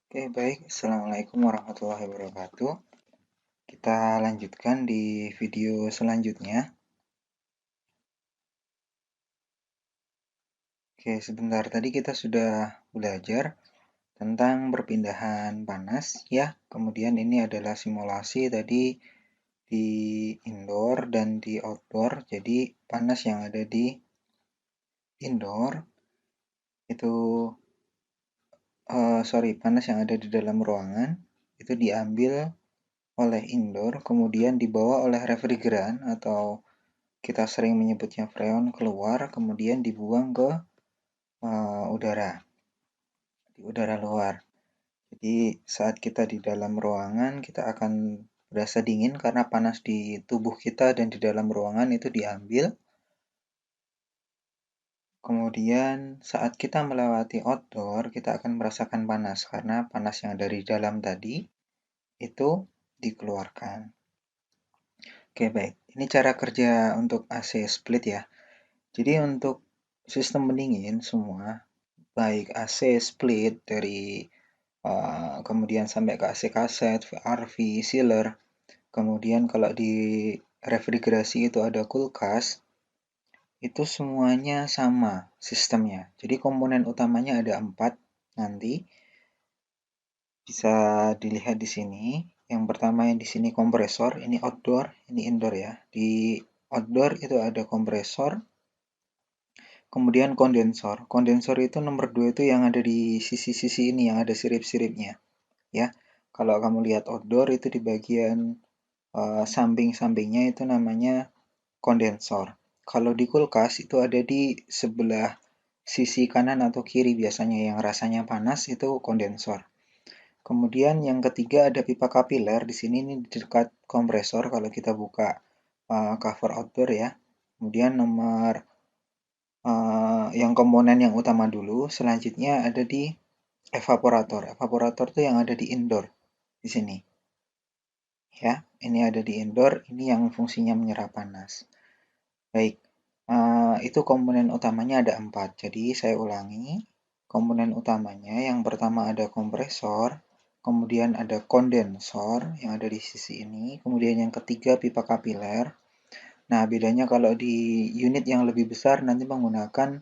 Oke, baik. Assalamualaikum warahmatullahi wabarakatuh. Kita lanjutkan di video selanjutnya. Oke, sebentar. Tadi kita sudah belajar tentang perpindahan panas, ya. Kemudian ini adalah simulasi tadi di indoor dan di outdoor. Jadi, panas yang ada di indoor itu, panas yang ada di dalam ruangan itu diambil oleh indoor, kemudian dibawa oleh refrigeran atau kita sering menyebutnya freon keluar, kemudian dibuang ke udara, di udara luar. Jadi saat kita di dalam ruangan, kita akan berasa dingin karena panas di tubuh kita dan di dalam ruangan itu diambil. Kemudian saat kita melewati outdoor, kita akan merasakan panas karena panas yang dari dalam tadi itu dikeluarkan. Oke, baik. Ini cara kerja untuk AC split ya. Jadi untuk sistem pendingin semua, baik AC split dari kemudian sampai ke AC kaset, VRV, chiller, kemudian kalau di refrigerasi itu ada kulkas, itu semuanya sama sistemnya. Jadi komponen utamanya ada 4 nanti, bisa dilihat di sini. Yang pertama yang di sini kompresor, ini outdoor, ini indoor ya. Di outdoor itu ada kompresor, kemudian kondensor. Kondensor itu nomor 2 itu yang ada di sisi-sisi ini, yang ada sirip-siripnya. Ya, kalau kamu lihat outdoor itu di bagian samping-sampingnya itu namanya kondensor. Kalau di kulkas itu ada di sebelah sisi kanan atau kiri biasanya yang rasanya panas itu kondensor. Kemudian yang ketiga ada pipa kapiler. Di sini ini di dekat kompresor kalau kita buka cover outdoor ya. Kemudian nomor yang komponen yang utama dulu, selanjutnya ada di evaporator. Evaporator itu yang ada di indoor di sini. Ya, ini ada di indoor, ini yang fungsinya menyerap panas. Baik, itu komponen utamanya ada 4. Jadi saya ulangi, komponen utamanya yang pertama ada kompresor, kemudian ada kondensor yang ada di sisi ini, kemudian yang ketiga pipa kapiler. Nah, bedanya kalau di unit yang lebih besar nanti menggunakan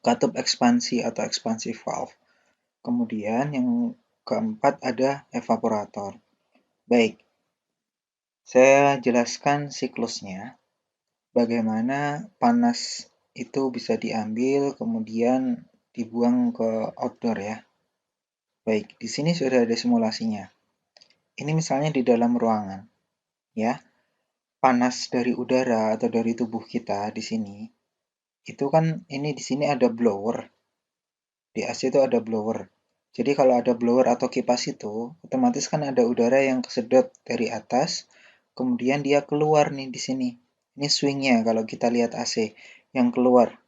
katup ekspansi atau ekspansi valve. Kemudian yang keempat ada evaporator. Baik, saya jelaskan siklusnya. Bagaimana panas itu bisa diambil kemudian dibuang ke outdoor ya. Baik, di sini sudah ada simulasinya. Ini misalnya di dalam ruangan ya. Panas dari udara atau dari tubuh kita di sini itu kan ini di sini ada blower. Di AC itu ada blower. Jadi kalau ada blower atau kipas itu, otomatis kan ada udara yang kesedot dari atas, kemudian dia keluar nih di sini. Ini swingnya kalau kita lihat AC yang keluar.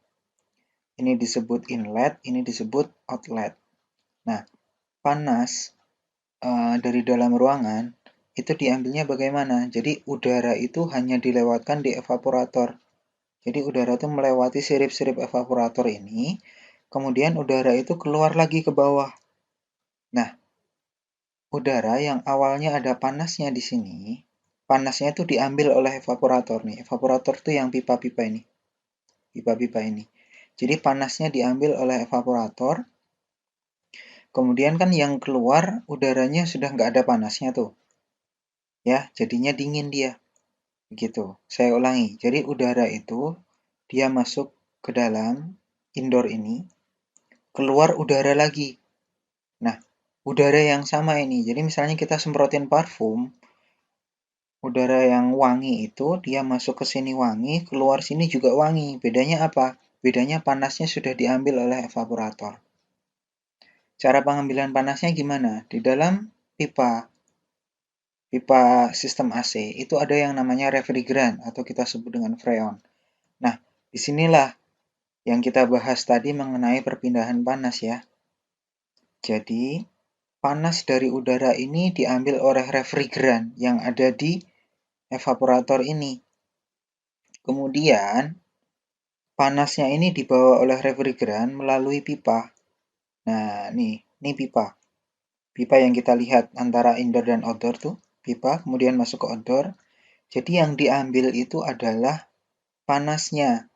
Ini disebut inlet, ini disebut outlet. Nah, panas dari dalam ruangan itu diambilnya bagaimana? Jadi udara itu hanya dilewatkan di evaporator. Jadi udara itu melewati sirip-sirip evaporator ini, kemudian udara itu keluar lagi ke bawah. Nah, udara yang awalnya ada panasnya di sini, panasnya itu diambil oleh evaporator nih. Evaporator itu yang pipa-pipa ini. Pipa-pipa ini. Jadi panasnya diambil oleh evaporator. Kemudian kan yang keluar udaranya sudah nggak ada panasnya tuh. Ya, jadinya dingin dia. Begitu. Saya ulangi. Jadi udara itu dia masuk ke dalam indoor ini, keluar udara lagi. Nah, udara yang sama ini. Jadi misalnya kita semprotin parfum, udara yang wangi itu dia masuk ke sini wangi, keluar sini juga wangi. Bedanya apa? Bedanya panasnya sudah diambil oleh evaporator. Cara pengambilan panasnya gimana? Di dalam pipa sistem AC itu ada yang namanya refrigeran atau kita sebut dengan freon. Nah, disinilah yang kita bahas tadi mengenai perpindahan panas ya. Jadi, panas dari udara ini diambil oleh refrigeran yang ada di evaporator ini. Kemudian, panasnya ini dibawa oleh refrigeran melalui pipa. Nah, ini pipa. pipa yang kita lihat antara indoor dan outdoor tuh, pipa kemudian masuk ke outdoor. Jadi yang diambil itu adalah panasnya,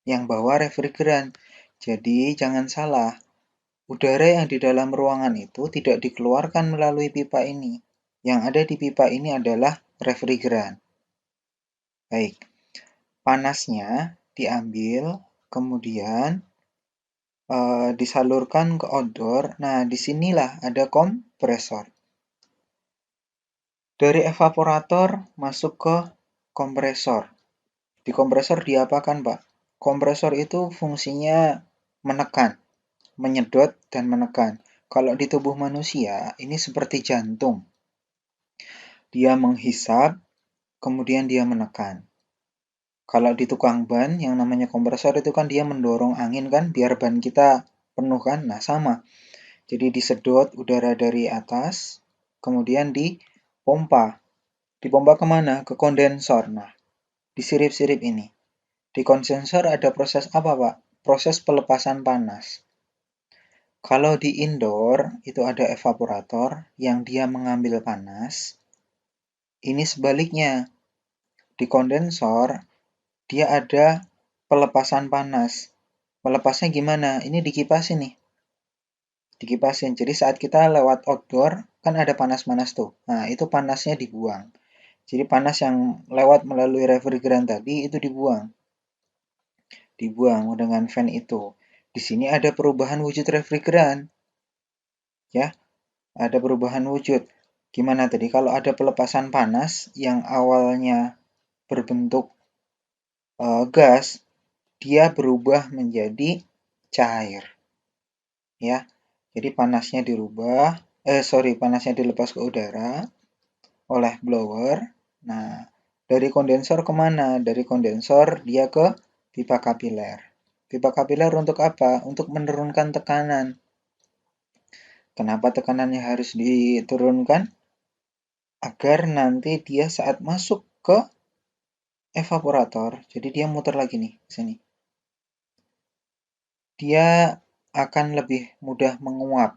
yang bawa refrigeran. Jadi jangan salah, udara yang di dalam ruangan itu tidak dikeluarkan melalui pipa ini. Yang ada di pipa ini adalah refrigeran. Baik, panasnya diambil, kemudian disalurkan ke outdoor. Nah, disinilah ada kompresor. Dari evaporator masuk ke kompresor. Di kompresor diapakan, Pak? Kompresor itu fungsinya menekan, menyedot, dan menekan. Kalau di tubuh manusia, ini seperti jantung. Dia menghisap, kemudian dia menekan. Kalau di tukang ban, yang namanya kompresor itu kan dia mendorong angin kan, biar ban kita penuh kan. Nah, sama. Jadi disedot udara dari atas, kemudian dipompa. Dipompa kemana? Ke kondensor. Nah, disirip-sirip ini. Di kondensor ada proses apa, Pak? Proses pelepasan panas. Kalau di indoor, itu ada evaporator yang dia mengambil panas. Ini sebaliknya. Di kondensor, dia ada pelepasan panas. Melepasnya gimana? Ini dikipasin nih. Dikipasin. Jadi saat kita lewat outdoor, kan ada panas-panas tuh. Nah, itu panasnya dibuang. Jadi panas yang lewat melalui refrigeran tadi itu dibuang. Dibuang dengan fan itu. Di sini ada perubahan wujud refrigeran. Ya, ada perubahan wujud. Gimana tadi? Kalau ada pelepasan panas yang awalnya berbentuk gas, dia berubah menjadi cair. Ya, jadi panasnya dirubah, panasnya dilepas ke udara oleh blower. Nah, dari kondensor kemana? Dari kondensor dia ke pipa kapiler. Pipa kapiler untuk apa? Untuk menurunkan tekanan. Kenapa tekanannya harus diturunkan? Agar nanti dia saat masuk ke evaporator, jadi dia muter lagi nih, sini. Dia akan lebih mudah menguap.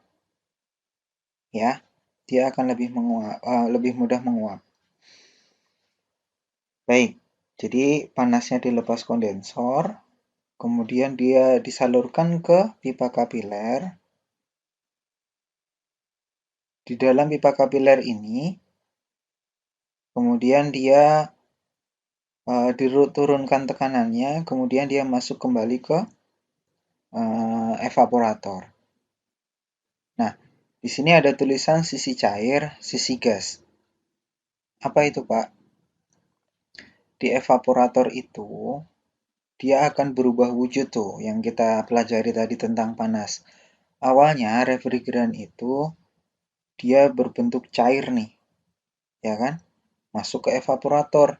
Ya, dia akan lebih mudah menguap. Baik, jadi panasnya dilepas kondensor, kemudian dia disalurkan ke pipa kapiler. Di dalam pipa kapiler ini, kemudian dia diturunkan tekanannya, kemudian dia masuk kembali ke evaporator. Nah, di sini ada tulisan sisi cair, sisi gas. Apa itu, Pak? Di evaporator itu, dia akan berubah wujud tuh, yang kita pelajari tadi tentang panas. Awalnya refrigeran itu dia berbentuk cair nih, ya kan? Masuk ke evaporator.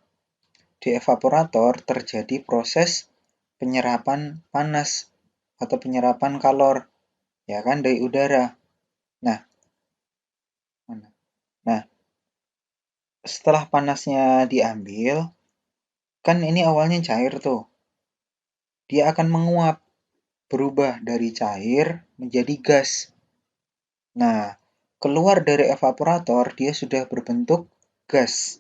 Di evaporator terjadi proses penyerapan panas atau penyerapan kalor, ya kan, dari udara. Nah, setelah panasnya diambil, kan ini awalnya cair tuh. Dia akan menguap, berubah dari cair menjadi gas. Nah, keluar dari evaporator, dia sudah berbentuk gas.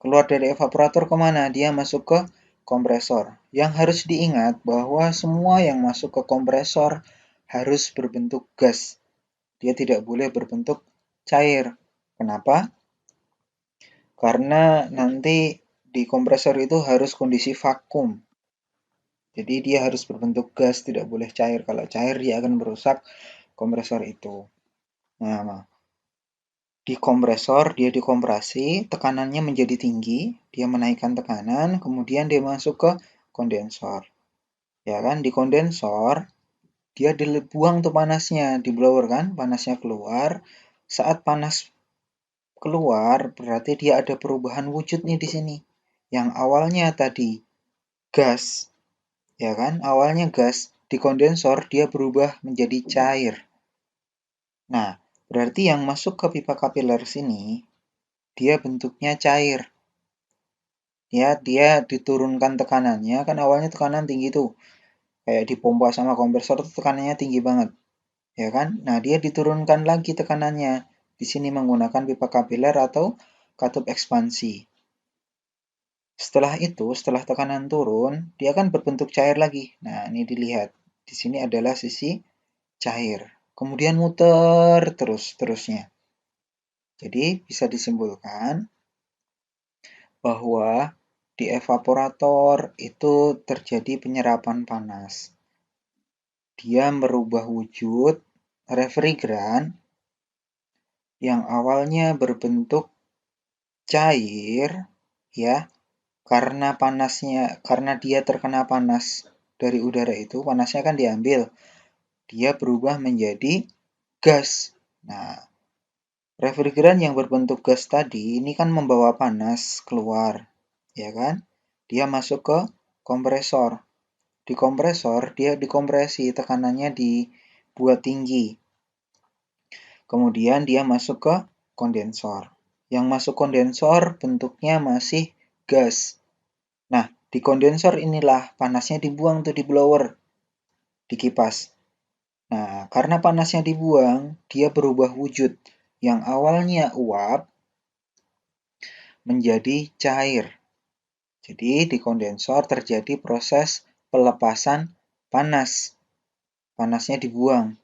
Keluar dari evaporator kemana? Dia masuk ke kompresor. Yang harus diingat bahwa semua yang masuk ke kompresor harus berbentuk gas. Dia tidak boleh berbentuk cair. Kenapa? Karena nanti di kompresor itu harus kondisi vakum. Jadi dia harus berbentuk gas, tidak boleh cair. Kalau cair dia akan merusak kompresor itu. Nah, di kompresor dia dikompresi, tekanannya menjadi tinggi, dia menaikkan tekanan, kemudian dia masuk ke kondensor. Ya kan, di kondensor dia dibuang tuh panasnya, di blower kan, panasnya keluar. Saat panas keluar, berarti dia ada perubahan wujud nih di sini. Yang awalnya tadi gas, ya kan? Awalnya gas, di kondensor dia berubah menjadi cair. Nah, berarti yang masuk ke pipa kapiler sini, dia bentuknya cair. Ya, dia diturunkan tekanannya, kan awalnya tekanan tinggi tuh. Kayak dipompa sama kompresor tuh tekanannya tinggi banget. ya kan? Nah, dia diturunkan lagi tekanannya. Di sini menggunakan pipa kapiler atau katup ekspansi. Setelah itu, setelah tekanan turun, dia akan berbentuk cair lagi. Nah, ini dilihat. Di sini adalah sisi cair. Kemudian muter terus-terusnya. Jadi, bisa disimpulkan bahwa di evaporator itu terjadi penyerapan panas. Dia merubah wujud refrigeran yang awalnya berbentuk cair, ya, karena dia terkena panas dari udara itu, panasnya kan diambil, dia berubah menjadi gas. Nah, refrigeran yang berbentuk gas tadi ini kan membawa panas keluar, ya kan? Dia masuk ke kompresor. Di kompresor, dia dikompresi, tekanannya dibuat tinggi. Kemudian dia masuk ke kondensor. Yang masuk kondensor bentuknya masih gas. Nah, di kondensor inilah panasnya dibuang tuh di blower, di kipas. Nah, karena panasnya dibuang, dia berubah wujud. Yang awalnya uap menjadi cair. Jadi di kondensor terjadi proses pelepasan panas. Panasnya dibuang.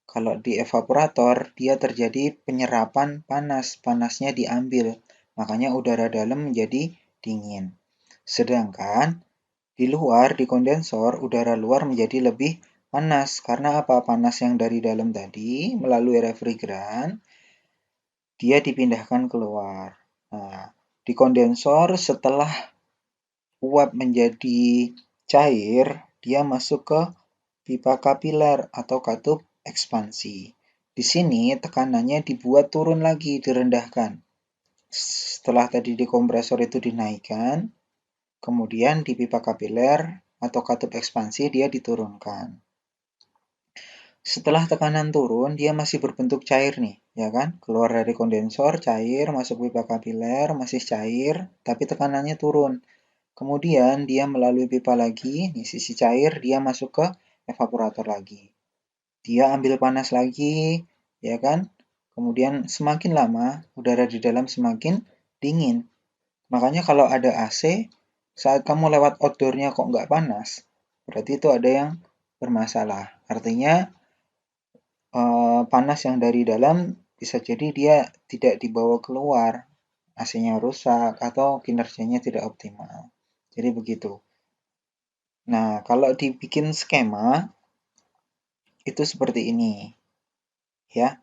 Kalau di evaporator, dia terjadi penyerapan panas. Panasnya diambil. Makanya udara dalam menjadi dingin. Sedangkan di luar, di kondensor, udara luar menjadi lebih panas. Karena apa? Panas yang dari dalam tadi melalui refrigeran, dia dipindahkan keluar. Nah, di kondensor setelah uap menjadi cair, dia masuk ke pipa kapiler atau katup ekspansi. Di sini tekanannya dibuat turun lagi, direndahkan. Setelah tadi di kompresor itu dinaikkan, kemudian di pipa kapiler atau katup ekspansi dia diturunkan. Setelah tekanan turun, dia masih berbentuk cair nih, ya kan? Keluar dari kondensor, cair, masuk pipa kapiler, masih cair, tapi tekanannya turun. Kemudian dia melalui pipa lagi, di sisi cair, dia masuk ke evaporator lagi. Dia ambil panas lagi, ya kan? Kemudian semakin lama, udara di dalam semakin dingin. Makanya kalau ada AC, saat kamu lewat outdoor-nya kok nggak panas, berarti itu ada yang bermasalah. Artinya panas yang dari dalam bisa jadi dia tidak dibawa keluar, AC-nya rusak atau kinerjanya tidak optimal. Jadi begitu. Nah, kalau dibikin skema itu seperti ini, ya.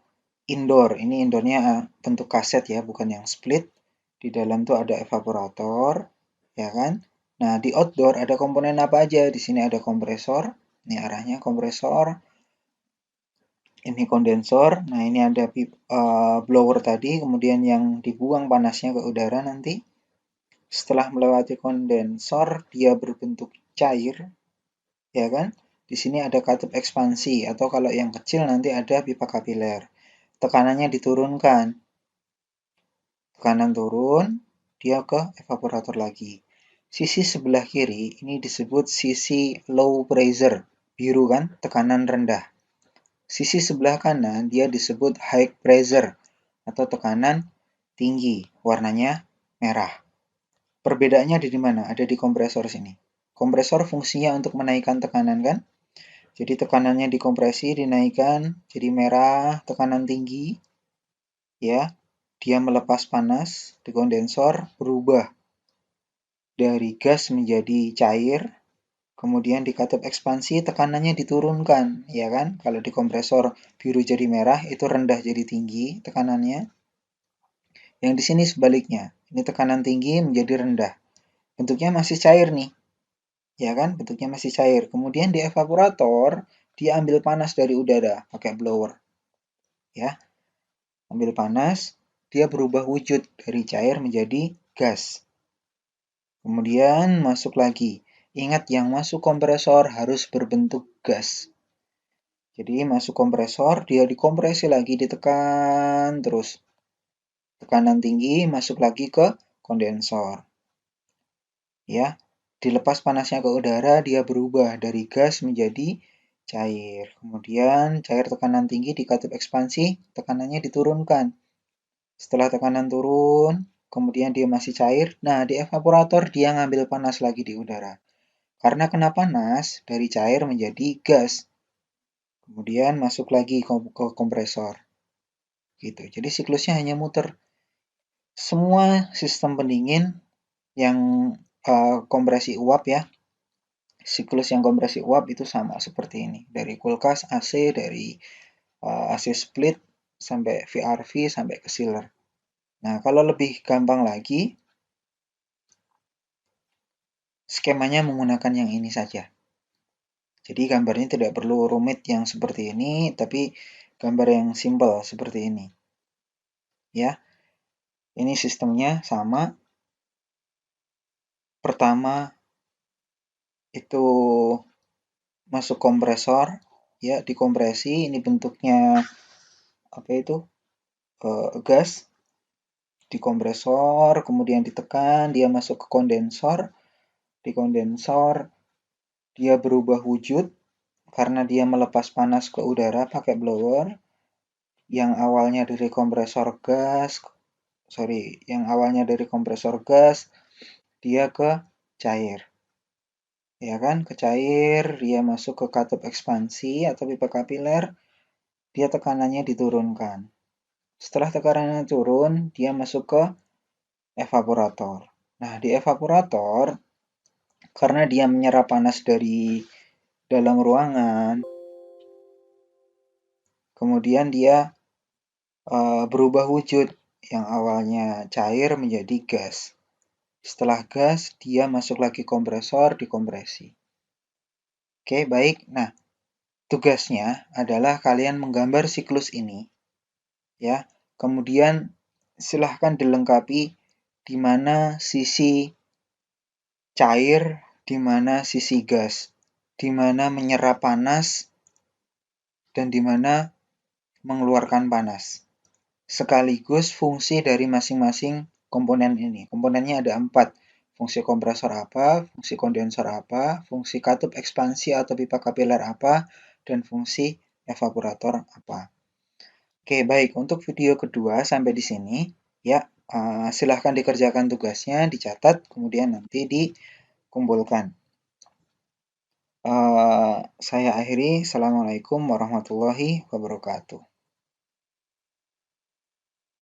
Indoor, ini indoornya bentuk kaset ya, bukan yang split. Di dalam tuh ada evaporator, ya kan? Nah, di outdoor ada komponen apa aja? Di sini ada kompresor, ini arahnya kompresor, ini kondensor. Nah, ini ada blower tadi, kemudian yang dibuang panasnya ke udara nanti. Setelah melewati kondensor, dia berbentuk cair, ya kan? Di sini ada katup ekspansi, atau kalau yang kecil nanti ada pipa kapiler. Tekanannya diturunkan. Tekanan turun, dia ke evaporator lagi. Sisi sebelah kiri ini disebut sisi low pressure, biru kan, tekanan rendah. Sisi sebelah kanan dia disebut high pressure atau tekanan tinggi, warnanya merah. Perbedaannya ada di mana? Ada di kompresor sini. Kompresor fungsinya untuk menaikkan tekanan kan? Jadi tekanannya dikompresi, dinaikkan, jadi merah, tekanan tinggi, ya. Dia melepas panas di kondensor, berubah dari gas menjadi cair, kemudian di katup ekspansi tekanannya diturunkan, ya kan? Kalau di kompresor biru jadi merah, itu rendah jadi tinggi tekanannya. Yang di sini sebaliknya, ini tekanan tinggi menjadi rendah. Bentuknya masih cair nih, ya kan? Bentuknya masih cair. Kemudian di evaporator, dia ambil panas dari udara pakai blower, ya. Ambil panas, dia berubah wujud dari cair menjadi gas. Kemudian masuk lagi. Ingat yang masuk kompresor harus berbentuk gas. Jadi masuk kompresor, dia dikompresi lagi, ditekan terus. Tekanan tinggi masuk lagi ke kondensor. Ya, dilepas panasnya ke udara, dia berubah dari gas menjadi cair. Kemudian cair tekanan tinggi di katup ekspansi, tekanannya diturunkan. Setelah tekanan turun, kemudian dia masih cair. Nah, di evaporator dia ngambil panas lagi di udara. Karena kena panas, dari cair menjadi gas. Kemudian masuk lagi ke kompresor. Gitu. Jadi siklusnya hanya muter. Semua sistem pendingin yang kompresi uap ya, siklus yang kompresi uap itu sama seperti ini. Dari kulkas, AC, dari AC split, sampai VRV, sampai ke chiller. Nah, kalau lebih gampang lagi, skemanya menggunakan yang ini saja. Jadi gambarnya tidak perlu rumit yang seperti ini, tapi gambar yang simple seperti ini. Ya, ini sistemnya sama. Pertama itu masuk kompresor, ya dikompresi. Ini bentuknya apa itu? Gas. Dikompresor, kemudian ditekan, dia masuk ke kondensor. Di kondensor dia berubah wujud karena dia melepas panas ke udara pakai blower. Yang awalnya dari kompresor gas, dia ke cair. Ya kan, ke cair, dia masuk ke katup ekspansi atau pipa kapiler, dia tekanannya diturunkan. Setelah tekanannya turun, dia masuk ke evaporator. Nah, di evaporator, karena dia menyerap panas dari dalam ruangan, kemudian dia berubah wujud, yang awalnya cair menjadi gas. Setelah gas, dia masuk lagi kompresor, dikompresi. Oke, baik. Nah, tugasnya adalah kalian menggambar siklus ini, ya. Kemudian silahkan dilengkapi di mana sisi cair, di mana sisi gas, di mana menyerap panas, dan di mana mengeluarkan panas. Sekaligus fungsi dari masing-masing komponen ini. Komponennya ada 4. Fungsi kompresor apa, fungsi kondensor apa, fungsi katup ekspansi atau pipa kapiler apa, dan fungsi evaporator apa. Oke, baik. Untuk video kedua sampai di sini. Ya, silahkan dikerjakan tugasnya, dicatat, kemudian nanti dikumpulkan. Saya akhiri. Assalamualaikum warahmatullahi wabarakatuh.